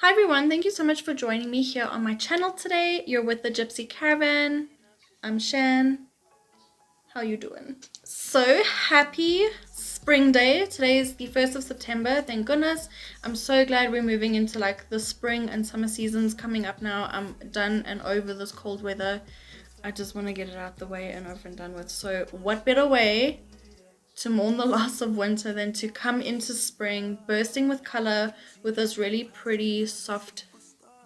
Hi everyone, thank you so much for joining me here on my channel today. You're with the Gypsy Caravan. I'm Shan. How you doing? So happy spring day. Today is the 1st of September, thank goodness. I'm so glad we're moving into like the spring and summer seasons coming up now. I'm done and over this cold weather. I just want to get it out the way and over and done with. So what better way to mourn the loss of winter than to come into spring bursting with color with this really pretty soft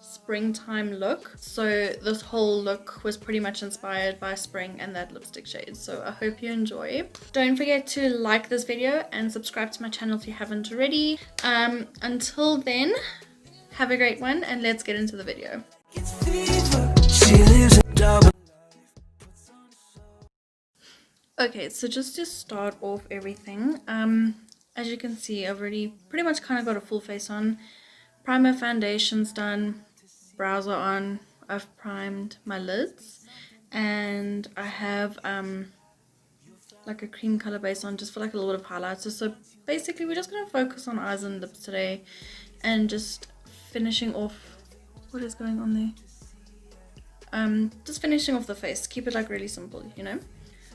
springtime look. So this whole look was pretty much inspired by spring and that lipstick shade, so I hope you enjoy. Don't forget to like this video and subscribe to my channel if you haven't already. Until then, have a great one and let's get into the video. Okay, so just to start off everything, as you can see, I've already pretty much kind of got a full face on. Primer, foundation's done, brows are on, I've primed my lids, and I have like a cream color base on just for like a little bit of highlighter. So basically we're just going to focus on eyes and lips today and just finishing off, what is going on there? Just finishing off the face, keep it like really simple, you know.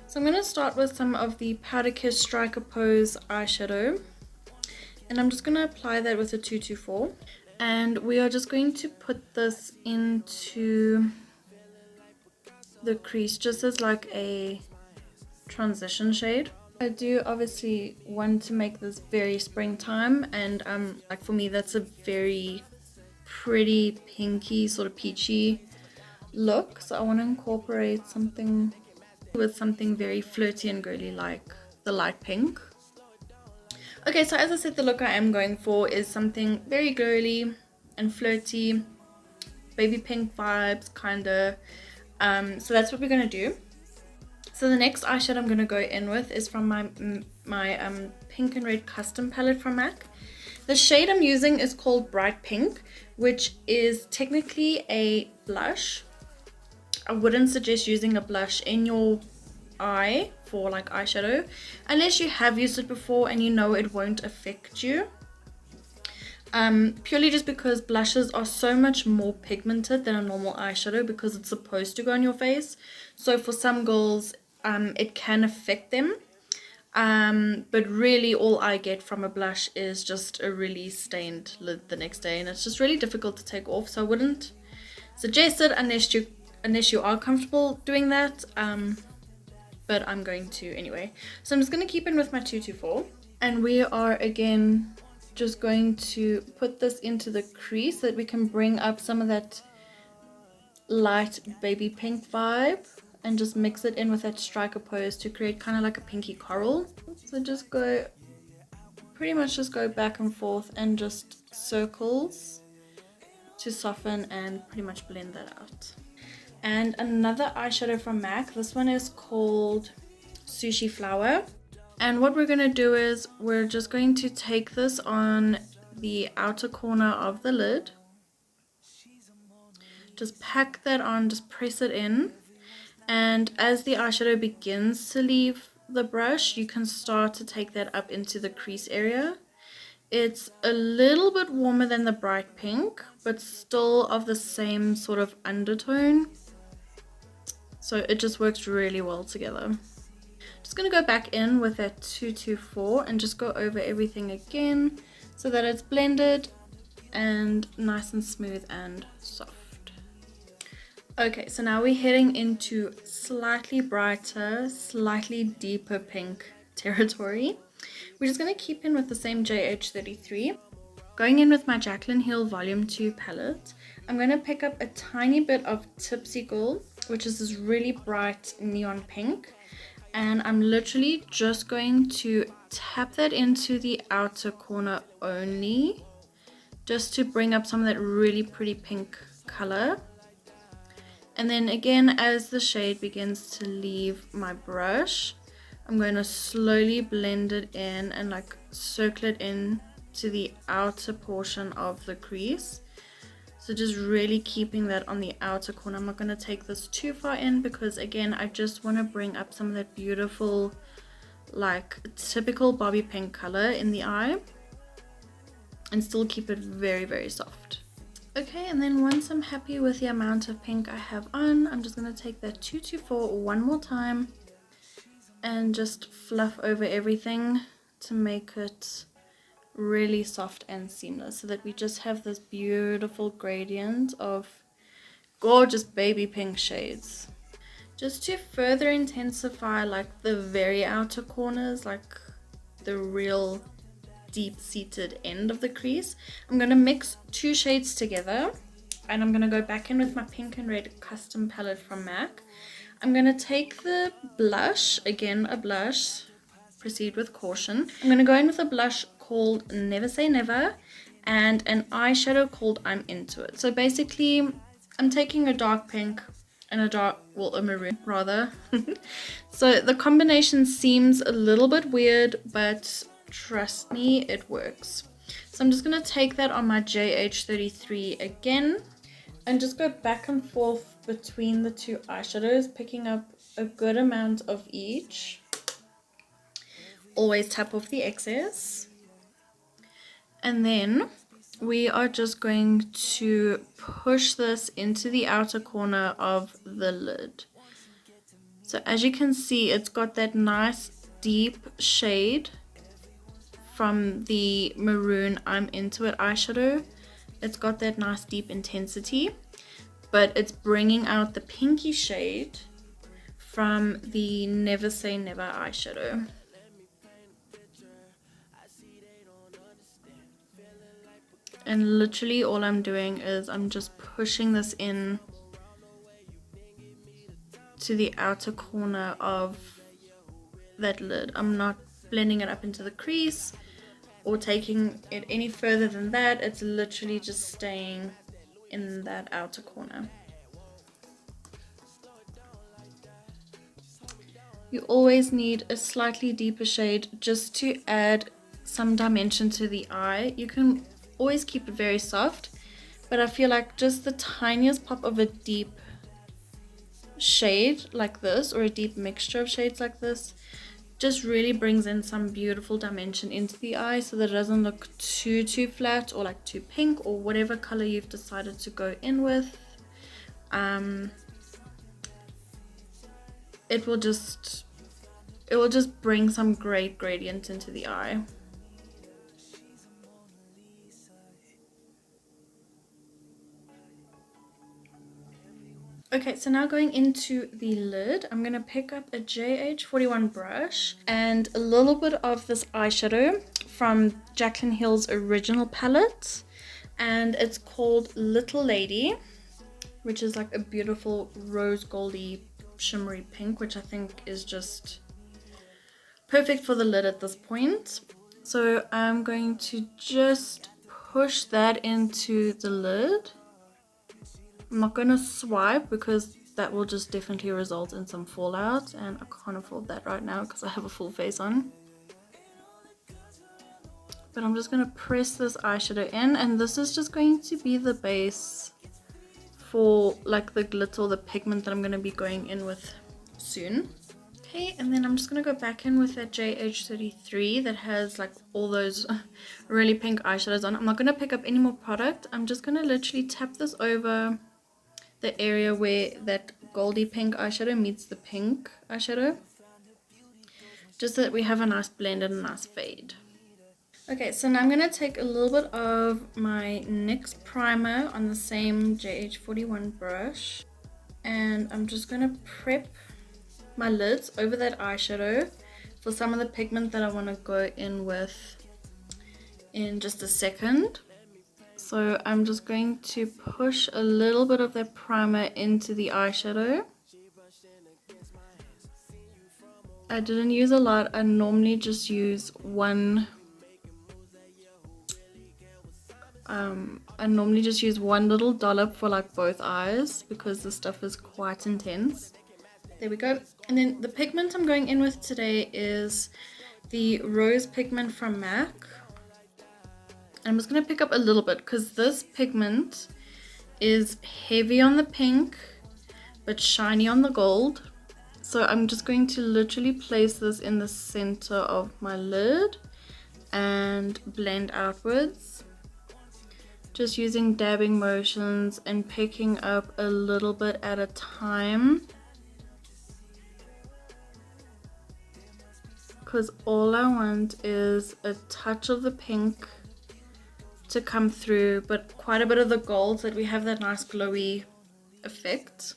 So I'm going to start with some of the Powder Kiss Striker Pose eyeshadow, and I'm just going to apply that with a 224, and we are just going to put this into the crease just as like a transition shade. I do obviously want to make this very springtime, and like for me that's a very pretty pinky sort of peachy look, so I want to incorporate something with something very flirty and girly like the light pink. Okay, so as I said, the look I am going for is something very girly and flirty, baby pink vibes kinda. So that's what we're gonna do. So the next eyeshadow I'm gonna go in with is from my pink and red custom palette from MAC. The shade I'm using is called Bright Pink, which is technically a blush. I wouldn't suggest using a blush in your eye for like eyeshadow unless you have used it before and you know it won't affect you. Purely just because blushes are so much more pigmented than a normal eyeshadow because it's supposed to go on your face. So for some girls, it can affect them. But really all I get from a blush is just a really stained lid the next day, and it's just really difficult to take off. So I wouldn't suggest it unless you are comfortable doing that, but I'm going to anyway. So I'm just going to keep in with my 224, and we are again just going to put this into the crease so that we can bring up some of that light baby pink vibe and just mix it in with that striker pose to create kind of like a pinky coral. So just go, pretty much just go back and forth and just circles to soften and pretty much blend that out. And another eyeshadow from MAC, this one is called Sushi Flower, and what we're going to do is we're just going to take this on the outer corner of the lid, just pack that on, just press it in, and as the eyeshadow begins to leave the brush you can start to take that up into the crease area. It's a little bit warmer than the bright pink but still of the same sort of undertone. So it just works really well together. Just going to go back in with that 224 and just go over everything again so that it's blended and nice and smooth and soft. Okay, so now we're heading into slightly brighter, slightly deeper pink territory. We're just going to keep in with the same JH33. Going in with my Jaclyn Hill Volume 2 palette, I'm going to pick up a tiny bit of Tipsy Girl, which is this really bright neon pink, and I'm literally just going to tap that into the outer corner only, just to bring up some of that really pretty pink color. And then again, as the shade begins to leave my brush, I'm going to slowly blend it in and like circle it in to the outer portion of the crease. So just really keeping that on the outer corner. I'm not going to take this too far in because again I just want to bring up some of that beautiful like typical Bobby pink color in the eye and still keep it very, very soft. Okay, and then once I'm happy with the amount of pink I have on, I'm just going to take that 224 one more time and just fluff over everything to make it really soft and seamless, so that we just have this beautiful gradient of gorgeous baby pink shades. Just to further intensify like the very outer corners, like the real deep-seated end of the crease, I'm going to mix two shades together, and I'm going to go back in with my pink and red custom palette from MAC. I'm going to take the blush, again a blush, proceed with caution. I'm going to go in with a blush called Never Say Never and an eyeshadow called I'm Into It. So basically I'm taking a dark pink and a maroon rather. So the combination seems a little bit weird, but trust me, it works. So I'm just going to take that on my JH33 again and just go back and forth between the two eyeshadows, picking up a good amount of each. Always tap off the excess. And then we are just going to push this into the outer corner of the lid. So as you can see, it's got that nice deep shade from the maroon I'm Into It eyeshadow. It's got that nice deep intensity, but it's bringing out the pinky shade from the Never Say Never eyeshadow. And literally all I'm doing is I'm just pushing this in to the outer corner of that lid. I'm not blending it up into the crease or taking it any further than that. It's literally just staying in that outer corner. You always need a slightly deeper shade just to add some dimension to the eye. You can always keep it very soft, but I feel like just the tiniest pop of a deep shade like this, or a deep mixture of shades like this, just really brings in some beautiful dimension into the eye, so that it doesn't look too flat or like too pink, or whatever color you've decided to go in with. It will just bring some great gradient into the eye. Okay, so now going into the lid, I'm going to pick up a JH41 brush and a little bit of this eyeshadow from Jaclyn Hill's original palette, and it's called Little Lady, which is like a beautiful rose goldy shimmery pink, which I think is just perfect for the lid at this point. So I'm going to just push that into the lid. I'm not going to swipe because that will just definitely result in some fallout, and I can't afford that right now because I have a full face on. But I'm just going to press this eyeshadow in, and this is just going to be the base for like the glitter or the pigment that I'm going to be going in with soon. Okay, and then I'm just going to go back in with that JH33 that has like all those really pink eyeshadows on. I'm not going to pick up any more product. I'm just going to literally tap this over the area where that goldy pink eyeshadow meets the pink eyeshadow, just so that we have a nice blend and a nice fade. Okay, so now I'm going to take a little bit of my NYX primer on the same JH41 brush, and I'm just going to prep my lids over that eyeshadow for some of the pigment that I want to go in with in just a second. So I'm just going to push a little bit of that primer into the eyeshadow. I didn't use a lot. I normally just use one little dollop for like both eyes because the stuff is quite intense. There we go. And then the pigment I'm going in with today is the rose pigment from MAC. I'm just going to pick up a little bit because this pigment is heavy on the pink but shiny on the gold. So I'm just going to literally place this in the center of my lid and blend outwards. Just using dabbing motions and picking up a little bit at a time. Because all I want is a touch of the pink to come through, but quite a bit of the gold so that we have that nice glowy effect.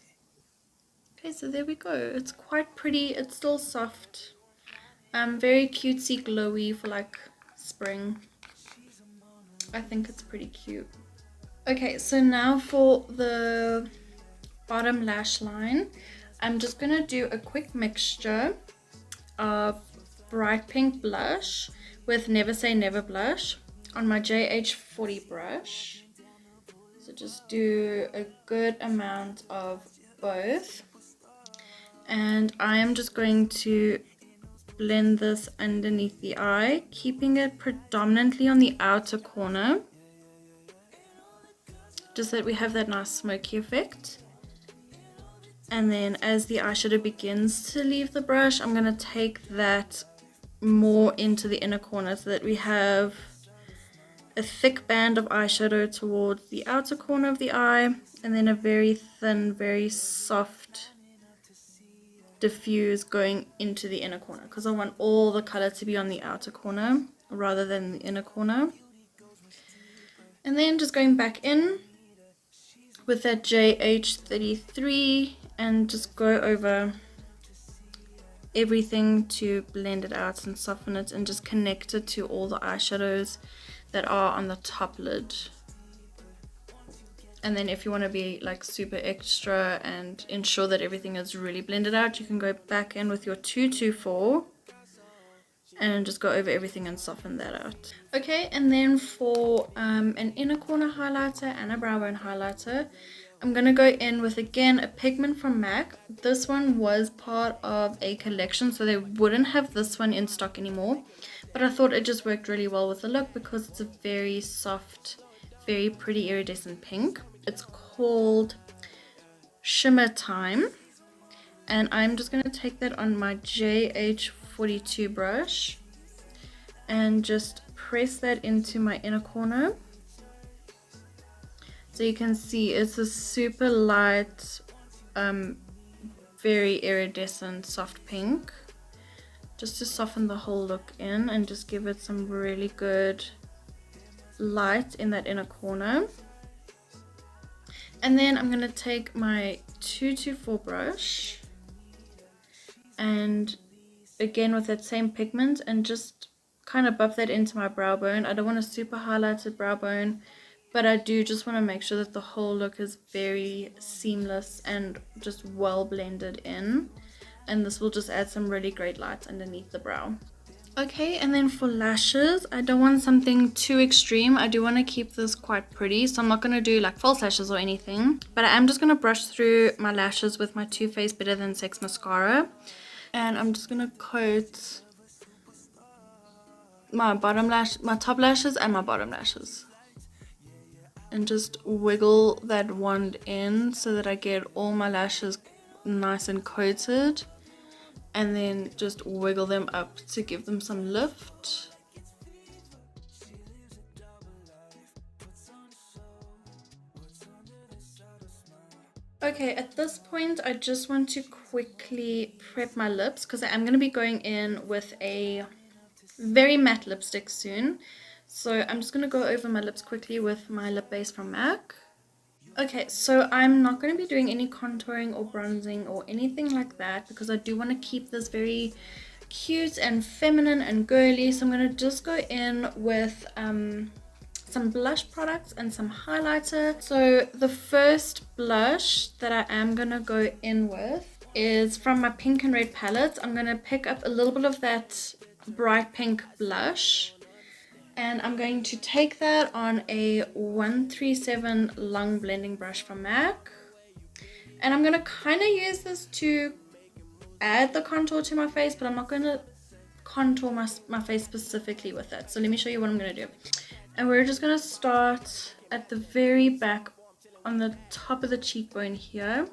Okay, so there we go. It's quite pretty. It's still soft. Very cutesy, glowy for like spring. I think it's pretty cute. Okay, so now for the bottom lash line, I'm just gonna do a quick mixture of bright pink blush with Never Say Never blush on my JH40 brush. So just do a good amount of both. And I am just going to blend this underneath the eye, keeping it predominantly on the outer corner, just so that we have that nice smoky effect. And then as the eyeshadow begins to leave the brush, I'm going to take that more into the inner corner so that we have a thick band of eyeshadow towards the outer corner of the eye, and then a very thin, very soft diffuse going into the inner corner, because I want all the color to be on the outer corner rather than the inner corner. And then just going back in with that JH33 and just go over everything to blend it out and soften it and just connect it to all the eyeshadows that are on the top lid. And then if you want to be like super extra and ensure that everything is really blended out, you can go back in with your 224 and just go over everything and soften that out. Okay, and then for an inner corner highlighter and a brow bone highlighter, I'm going to go in with, again, a pigment from MAC. This one was part of a collection, so they wouldn't have this one in stock anymore. But I thought it just worked really well with the look because it's a very soft, very pretty iridescent pink. It's called Shimmer Time. And I'm just going to take that on my JH42 brush and just press that into my inner corner. So you can see it's a super light, very iridescent soft pink. Just to soften the whole look in and just give it some really good light in that inner corner. And then I'm going to take my 224 brush and again with that same pigment and just kind of buff that into my brow bone. I don't want a super highlighted brow bone, but I do just want to make sure that the whole look is very seamless and just well blended in. And this will just add some really great light underneath the brow. Okay, and then for lashes, I don't want something too extreme. I do want to keep this quite pretty, so I'm not going to do like false lashes or anything. But I am just going to brush through my lashes with my Too Faced Better Than Sex mascara. And I'm just going to coat my top lashes and my bottom lashes. And just wiggle that wand in so that I get all my lashes nice and coated. And then just wiggle them up to give them some lift. Okay, at this point I just want to quickly prep my lips because I am going to be going in with a very matte lipstick soon. So I'm just going to go over my lips quickly with my lip base from MAC. Okay, so I'm not going to be doing any contouring or bronzing or anything like that because I do want to keep this very cute and feminine and girly. So I'm going to just go in with some blush products and some highlighter. So the first blush that I am going to go in with is from my pink and red palette. I'm going to pick up a little bit of that bright pink blush. And I'm going to take that on a 137 long blending brush from MAC. And I'm going to kind of use this to add the contour to my face, but I'm not going to contour my face specifically with it. So let me show you what I'm going to do. And we're just going to start at the very back on the top of the cheekbone here.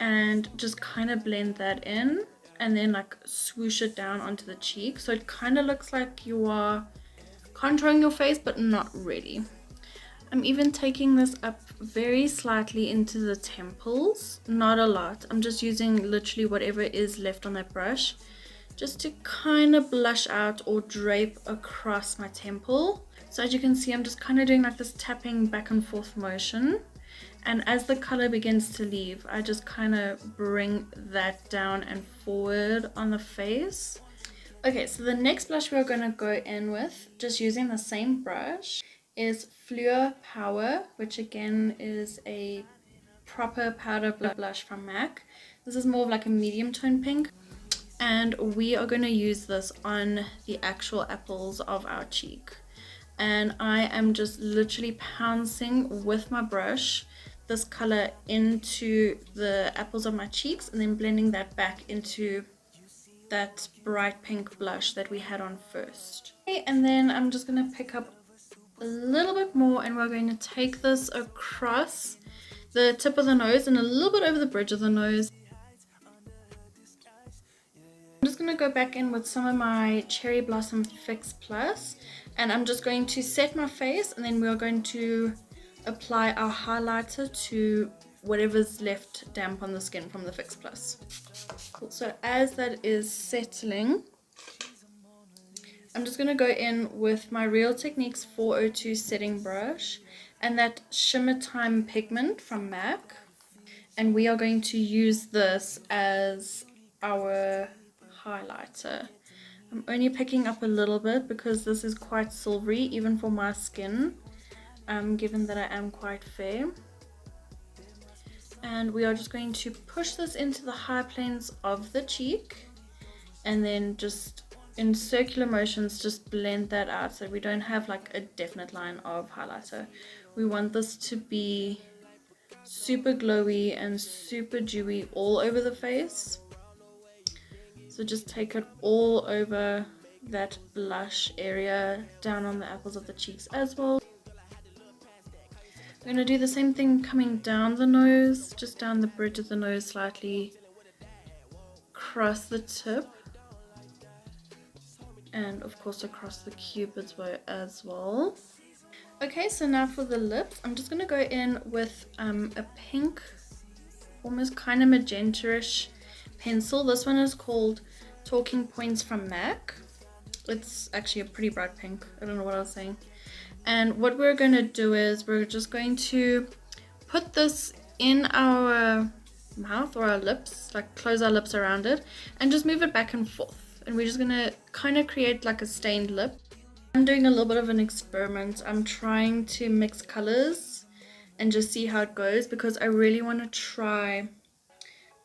And just kind of blend that in. And then like swoosh it down onto the cheek, so it kind of looks like you are contouring your face but not really. I'm even taking this up very slightly into the temples, not a lot. I'm just using literally whatever is left on that brush just to kind of blush out or drape across my temple. So as you can see, I'm just kind of doing like this tapping back and forth motion. And as the color begins to leave, I just kind of bring that down and forward on the face. Okay, so the next blush we're going to go in with, just using the same brush, is Fleur Power, which again is a proper powder blush from MAC. This is more of like a medium tone pink. And we are going to use this on the actual apples of our cheek. And I am just literally pouncing with my brush this color into the apples of my cheeks and then blending that back into that bright pink blush that we had on first. Okay, and then I'm just going to pick up a little bit more and we're going to take this across the tip of the nose and a little bit over the bridge of the nose. I'm just going to go back in with some of my Cherry Blossom Fix Plus and I'm just going to set my face and then we're going to apply our highlighter to whatever's left damp on the skin from the Fix Plus. Cool. So as that is settling, I'm just going to go in with my Real Techniques 402 setting brush and that Shimmer Time pigment from MAC, and we are going to use this as our highlighter. I'm only picking up a little bit because this is quite silvery even for my skin, given that I am quite fair. And we are just going to push this into the high planes of the cheek and then just in circular motions just blend that out so we don't have like a definite line of highlighter. We want this to be super glowy and super dewy all over the face. So just take it all over that blush area, down on the apples of the cheeks as well. I'm going to do the same thing coming down the nose, just down the bridge of the nose slightly, across the tip, and of course across the cupid's bow as well. Okay, so now for the lips, I'm just going to go in with a pink, almost kind of magenta-ish pencil. This one is called Talking Points from MAC. It's actually a pretty bright pink. I don't know what I was saying. And what we're going to do is we're just going to put this in our mouth or our lips, like close our lips around it and just move it back and forth. And we're just going to kind of create like a stained lip. I'm doing a little bit of an experiment. I'm trying to mix colors and just see how it goes because I really want to try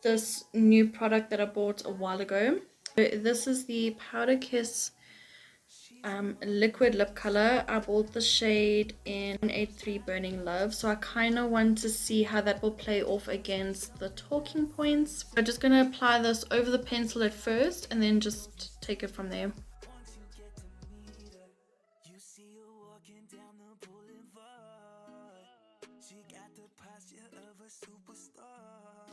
this new product that I bought a while ago. This is the Powder Kiss liquid lip color. I bought the shade in 183 Burning Love, so I kind of want to see how that will play off against the talking points. I'm just going to apply this over the pencil at first and then just take it from there.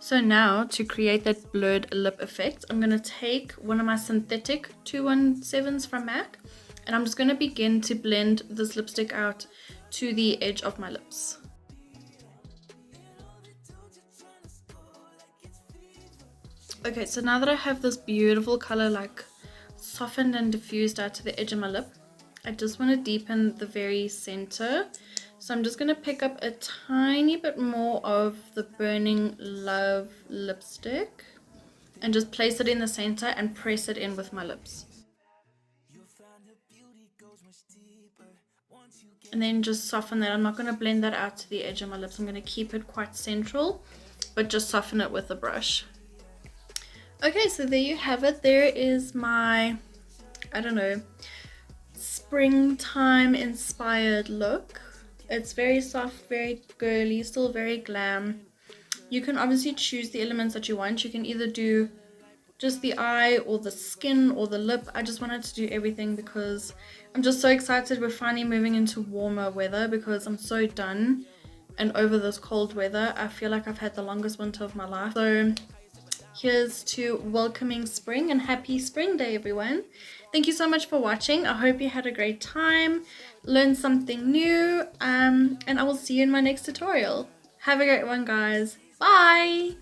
So now to create that blurred lip effect, I'm going to take one of my synthetic 217s from MAC and I'm just going to begin to blend this lipstick out to the edge of my lips. Okay, so now that I have this beautiful color like softened and diffused out to the edge of my lip, I just want to deepen the very center. So I'm just going to pick up a tiny bit more of the Burning Love lipstick and just place it in the center and press it in with my lips. And then just soften that. I'm not going to blend that out to the edge of my lips. I'm going to keep it quite central, but just soften it with a brush. Okay, so there you have it. There is my, I don't know, springtime inspired look. It's very soft, very girly, still very glam. You can obviously choose the elements that you want. You can either do just the eye or the skin or the lip. I just wanted to do everything because I'm just so excited. We're finally moving into warmer weather because I'm so done and over this cold weather. I feel like I've had the longest winter of my life. So here's to welcoming spring and happy spring day, everyone. Thank you so much for watching. I hope you had a great time. learned something new, and I will see you in my next tutorial. Have a great one, guys. Bye!